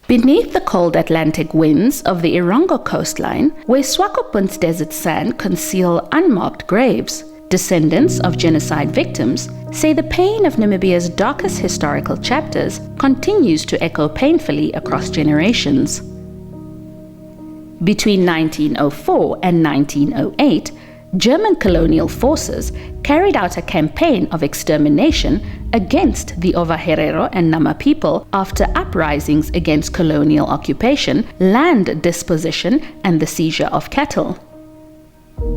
Beneath the cold Atlantic winds of the Irongo coastline, where Swakopmund's desert sand conceal unmarked graves, descendants of genocide victims say the pain of Namibia's darkest historical chapters continues to echo painfully across generations. Between 1904 and 1908, German colonial forces carried out a campaign of extermination against the Ovaherero and Nama people after uprisings against colonial occupation, land disposition, and the seizure of cattle.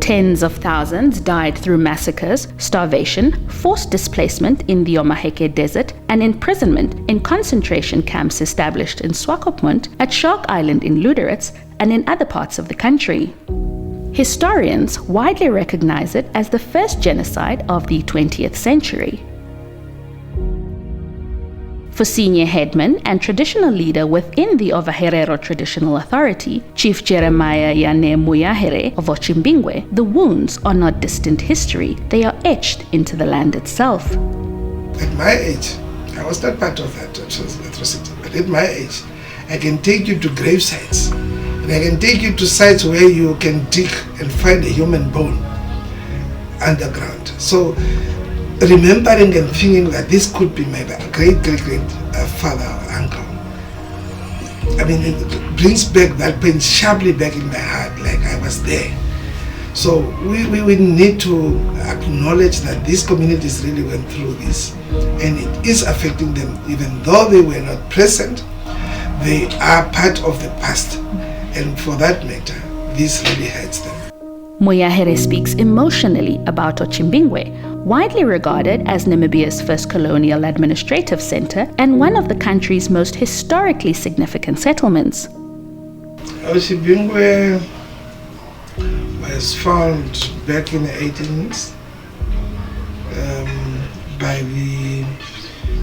Tens of thousands died through massacres, starvation, forced displacement in the Omaheke Desert, and imprisonment in concentration camps established in Swakopmund, at Shark Island in Luderitz, and in other parts of the country. Historians widely recognize it as the first genocide of the 20th century. For senior headman and traditional leader within the Ovaherero Traditional Authority, Chief Jeremiah Yane Muyahere of Otjimbingwe, the wounds are not distant history, they are etched into the land itself. At my age, I was not part of that atrocity, but at my age, I can take you to grave sites, and I can take you to sites where you can dig and find a human bone underground. So, remembering and thinking that this could be my great-great-great-father or uncle, I mean, it brings back that pain sharply back in my heart, like I was there. So we need to acknowledge that these communities really went through this, and it is affecting them. Even though they were not present, they are part of the past, and for that matter, this really hurts them. Muyahere speaks emotionally about Otjimbingwe, widely regarded as Namibia's first colonial administrative center and one of the country's most historically significant settlements. Otjimbingwe was found back in the 18s by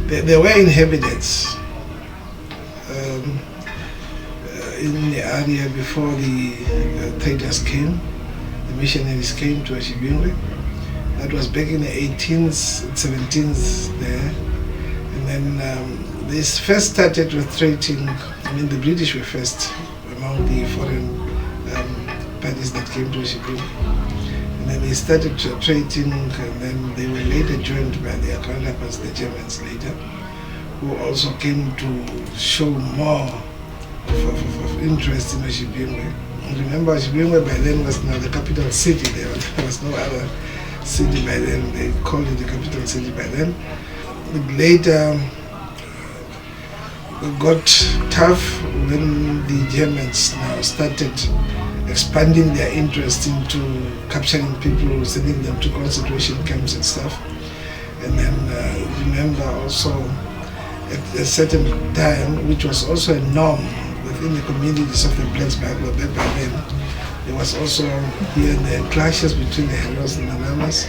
there were inhabitants in the area before the traders came. The missionaries came to Otjimbingwe. That was back in the 18th, 17th there. And then this first started with trading. I mean, the British were first among the foreign parties that came to Otjimbingwe. And then they started trading, and then they were later joined by their counterparts, the Germans later, who also came to show more of interest in Otjimbingwe. Remember, Otjimbingwe by then was now the capital city. There was no other city by then. They called it the capital city by then. But later, it got tough when the Germans now started expanding their interest into capturing people, sending them to concentration camps and stuff. And then remember also at a certain time, which was also a norm within the communities of the blacks back then, there was also here and there clashes between the Heros and the Namas.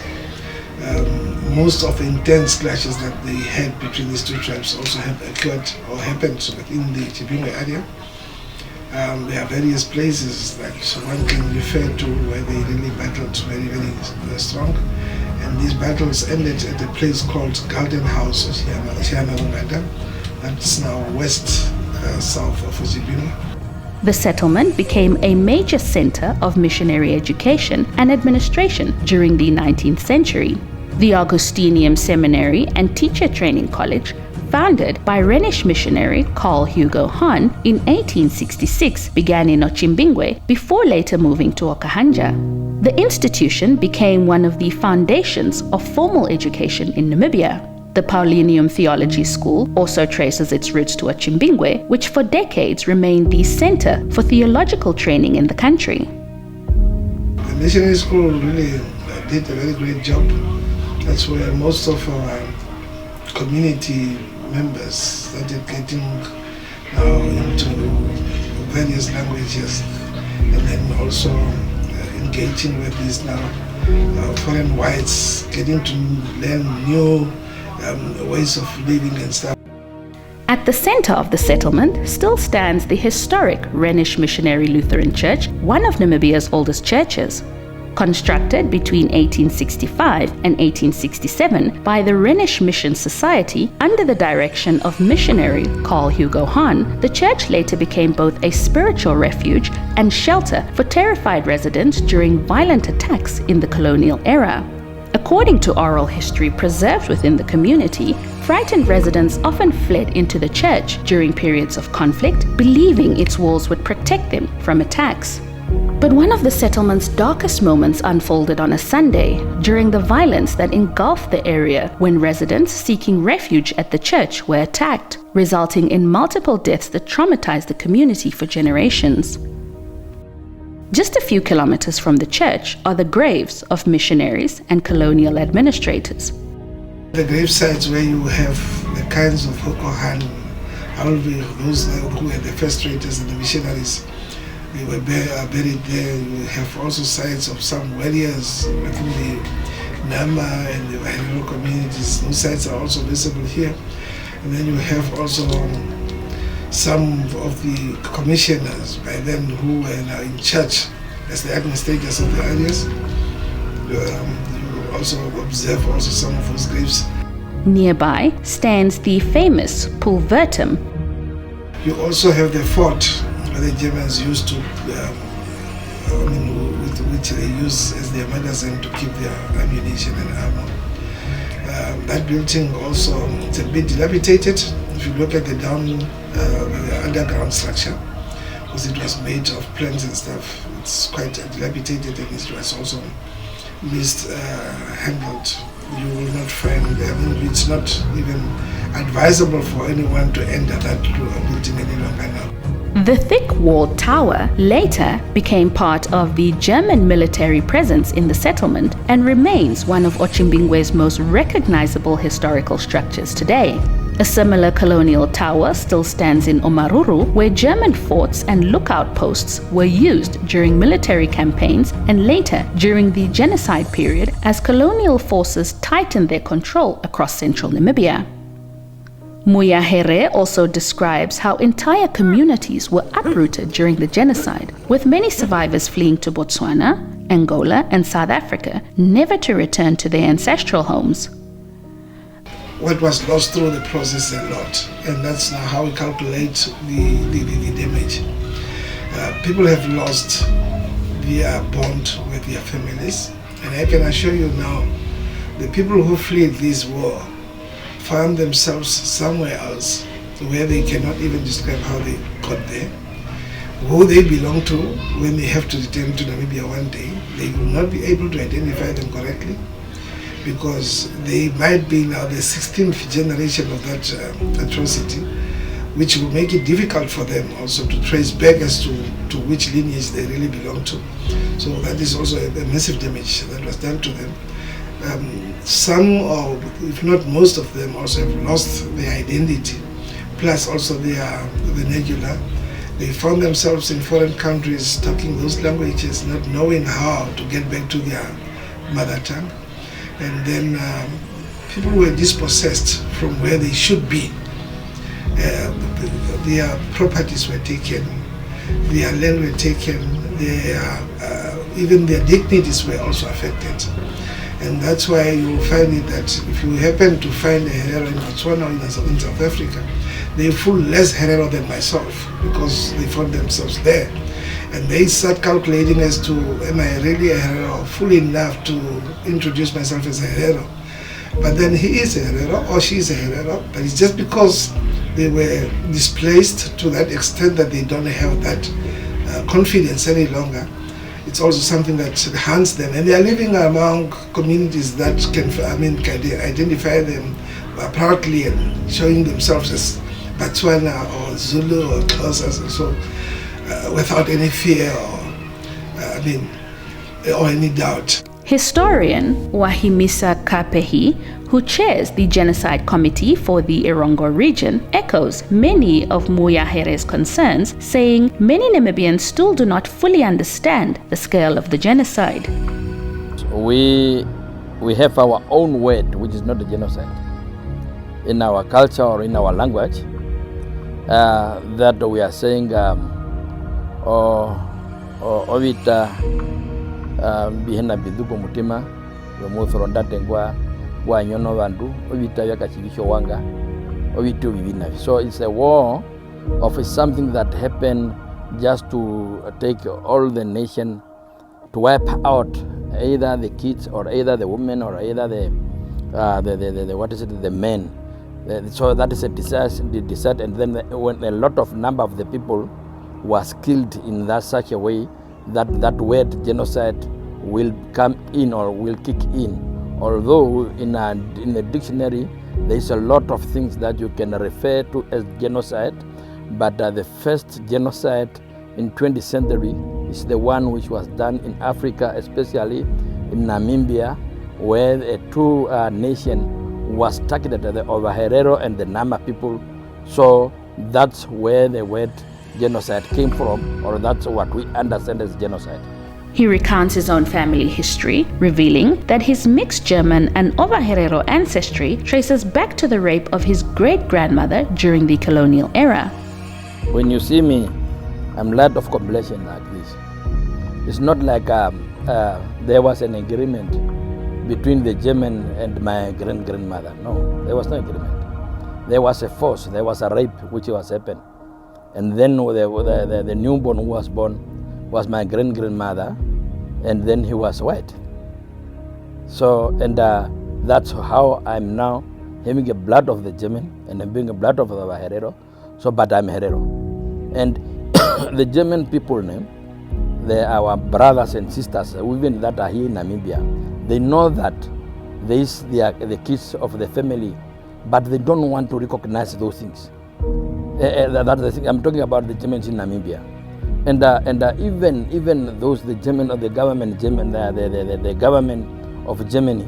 Most of the intense clashes that they had between these two tribes also have occurred or happened within the Otjimbingwe area. There are various places that one can refer to where they really battled very, very strong. And these battles ended at a place called Garden House, that's now south of Otjimbingwe. The settlement became a major center of missionary education and administration during the 19th century. The Augustinian Seminary and Teacher Training College, founded by Rhenish missionary Carl Hugo Hahn in 1866, began in Otjimbingwe before later moving to Okahanja. The institution became one of the foundations of formal education in Namibia. The Paulineum Theology School also traces its roots to Otjimbingwe, which for decades remained the center for theological training in the country. The missionary school really did a very great job. That's where most of our community members started getting now into various languages, and then also engaging with these now foreign whites, getting to learn new ways of living and stuff. At the center of the settlement still stands the historic Rhenish Missionary Lutheran Church, one of Namibia's oldest churches. constructed between 1865 and 1867 by the Rhenish Mission Society under the direction of missionary Carl Hugo Hahn, the church later became both a spiritual refuge and shelter for terrified residents during violent attacks in the colonial era. According to oral history preserved within the community, frightened residents often fled into the church during periods of conflict, believing its walls would protect them from attacks. But one of the settlement's darkest moments unfolded on a Sunday during the violence that engulfed the area when residents seeking refuge at the church were attacked, resulting in multiple deaths that traumatized the community for generations. Just a few kilometers from the church are the graves of missionaries and colonial administrators. The grave sites where you have the kinds of Hokohan, those who were the first traders and the missionaries, they were buried there. You have also sites of some warriors within the Nama and the Ovaherero communities. Those sites are also visible here. And then you have also some of the commissioners by then who were now in charge as the administrators of the areas. You also observe also some of those graves. Nearby stands the famous Pulvertum. You also have the fort where the Germans used to, which they use as their magazine to keep their ammunition and armor. That building also, it's a bit dilapidated. If you look at the underground structure, because it was made of planks and stuff, it's quite dilapidated and it was also mishandled. You will not find, it's not even advisable for anyone to enter that building any longer now. The thick-walled tower later became part of the German military presence in the settlement and remains one of Otjimbingwe's most recognizable historical structures today. A similar colonial tower still stands in Omaruru, where German forts and lookout posts were used during military campaigns and later during the genocide period as colonial forces tightened their control across central Namibia. Ovaherero also describes how entire communities were uprooted during the genocide, with many survivors fleeing to Botswana, Angola, and South Africa, never to return to their ancestral homes. What was lost through the process a lot, and that's now how we calculate the damage. People have lost their bond with their families, and I can assure you now, the people who fled this war found themselves somewhere else where they cannot even describe how they got there, who they belong to when they have to return to Namibia one day. They will not be able to identify them correctly because they might be now the 16th generation of that atrocity, which will make it difficult for them also to trace back as to which lineage they really belong to. So that is also a massive damage that was done to them. Some, or if not most of them, also have lost their identity, plus also their vernacular. They found themselves in foreign countries talking those languages, not knowing how to get back to their mother tongue. And then people were dispossessed from where they should be. Their properties were taken, their land were taken, even their dignities were also affected. And that's why you will find it that if you happen to find a Herero in Botswana or in South Africa, they fool less Herero than myself because they found themselves there. And they start calculating as to, am I really a Herero, full enough to introduce myself as a Herero? But then he is a Herero or she is a Herero, but it's just because they were displaced to that extent that they don't have that confidence any longer. It's also something that haunts them, and they are living among communities that can identify them proudly and showing themselves as Botswana or Zulu or Xhosa, so without any fear or any doubt. Historian Wahimisa Kapehi, who chairs the Genocide Committee for the Erongo region, echoes many of Ovahero's concerns, saying many Namibians still do not fully understand the scale of the genocide. We have our own word, which is not a genocide, in our culture or in our language, that we are saying Ovita bihena biduko mutima yomuthorondate gwa nyono bandu obita byakachivisho wanga obitu bibina. So it's a war of something that happened just to take all the nation, to wipe out either the kids or either the women or either the men. So that is a disaster, and then when a lot of number of the people was killed in that such a way that word genocide will come in or will kick in. Although in the dictionary there is a lot of things that you can refer to as genocide, but the first genocide in 20th century is the one which was done in Africa, especially in Namibia, where a two nation was targeted, the Ovaherero and the Nama people. So that's where the word genocide came from, or that's what we understand as genocide. He recounts his own family history, revealing that his mixed German and Ovaherero ancestry traces back to the rape of his great-grandmother during the colonial era. When you see me, I'm light of complexion like this. It's not like there was an agreement between the German and my grandmother. No, there was no agreement. There was a force, there was a rape which was happened. And then the newborn who was born was my grandmother, and then he was white. So, and that's how I'm now having a blood of the German and I'm being a blood of the Ovaherero. So, but I'm Herero. And the German people name, they are our brothers and sisters, even that are here in Namibia. They know that they are the kids of the family, but they don't want to recognize those things. That's the thing. I'm talking about the Germans in Namibia. And even those, the German or the government, the government of Germany,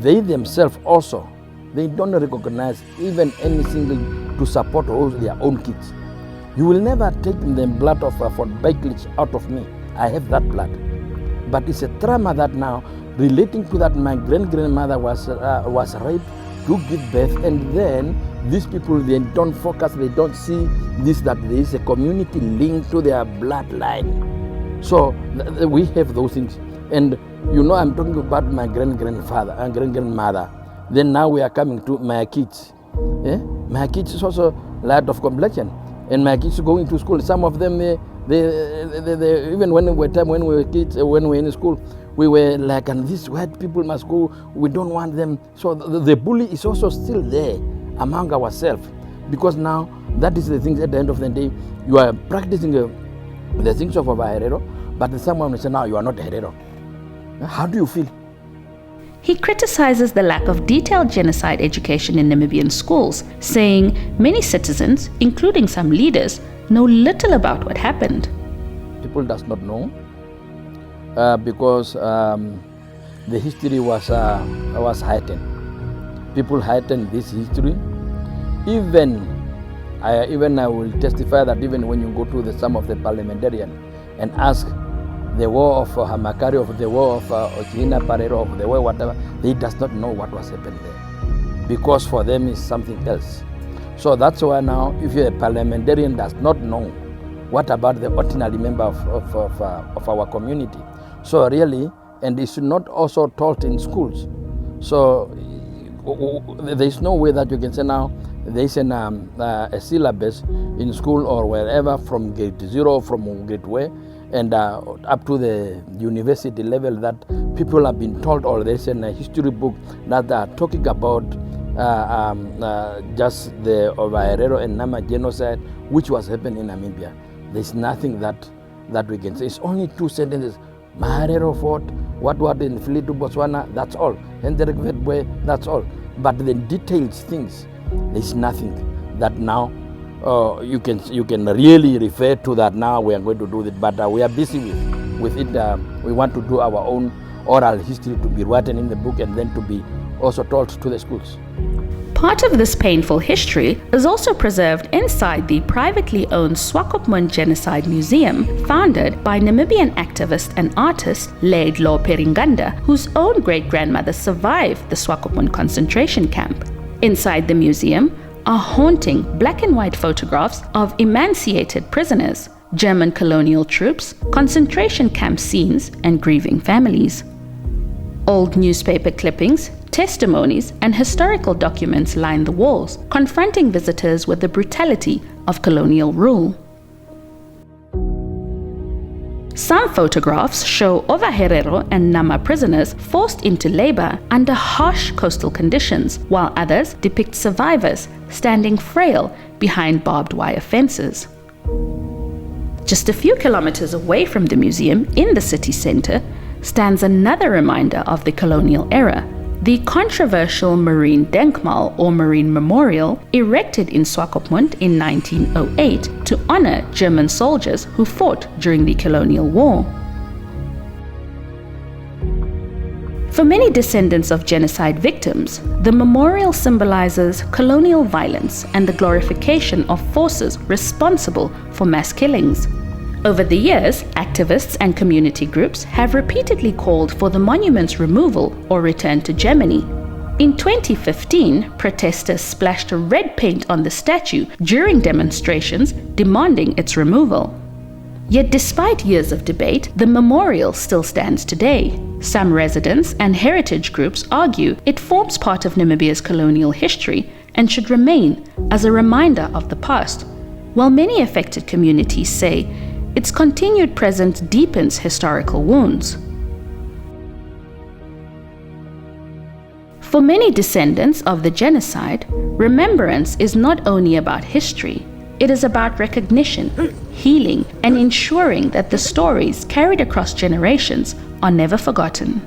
they themselves also, they don't recognize even any single to support their own kids. You will never take the blood of von Beitlich out of me. I have that blood. But it's a trauma that now, relating to that, my grandmother was raped to give birth, and then these people, they don't focus, they don't see this, that there is a community linked to their bloodline. So we have those things. And you know, I'm talking about my grandfather and grandmother. Then now we are coming to my kids. My kids is also light of complexion. And my kids going to school. Some of them, they even when we were kids, when we were in school, we were like, and these white people must go, we don't want them. So the bully is also still there among ourselves. Because now, that is the thing at the end of the day, you are practicing the things of a Herero, but someone will say, now you are not a Herero. How do you feel? He criticizes the lack of detailed genocide education in Namibian schools, saying many citizens, including some leaders, know little about what happened. People does not know because the history was heightened. People heightened this history. Even I will testify that even when you go to some of the parliamentarians and ask the war of Hamakari, of the war of Ochiina Parero, of the war whatever, they does not know what was happening there, because for them is something else. So that's why now, if a parliamentarian does not know what about the ordinary member of our community, so really, and it's not also taught in schools. So there is no way that you can say now there is a syllabus in school or wherever from grade 0, from grade where, and up to the university level, that people have been told, or there's a history book that are talking about just the Ovaherero and Nama genocide, which was happening in Namibia. There's nothing that we can say. It's only 2 sentences. Maharero fought, what in Filitu, Botswana, that's all. Hendrik Vetbwe, that's all. But the detailed things, there's nothing that now you can really refer to that. Now we are going to do it, but we are busy with it. We want to do our own oral history to be written in the book and then to be also told to the schools. Part of this painful history is also preserved inside the privately owned Swakopmund Genocide Museum, founded by Namibian activist and artist Laidlaw Peringanda, whose own great-grandmother survived the Swakopmund concentration camp. Inside the museum are haunting black and white photographs of emaciated prisoners, German colonial troops, concentration camp scenes, and grieving families. Old newspaper clippings, testimonies, and historical documents line the walls, confronting visitors with the brutality of colonial rule. Some photographs show Ovaherero and Nama prisoners forced into labor under harsh coastal conditions, while others depict survivors standing frail behind barbed wire fences. Just a few kilometers away from the museum, in the city center, stands another reminder of the colonial era, the controversial Marine Denkmal or Marine Memorial, erected in Swakopmund in 1908 to honor German soldiers who fought during the colonial war. For many descendants of genocide victims, the memorial symbolizes colonial violence and the glorification of forces responsible for mass killings. Over the years, activists and community groups have repeatedly called for the monument's removal or return to Germany. In 2015, protesters splashed red paint on the statue during demonstrations demanding its removal. Yet despite years of debate, the memorial still stands today. Some residents and heritage groups argue it forms part of Namibia's colonial history and should remain as a reminder of the past, while many affected communities say its continued presence deepens historical wounds. For many descendants of the genocide, remembrance is not only about history, it is about recognition, healing, and ensuring that the stories carried across generations are never forgotten.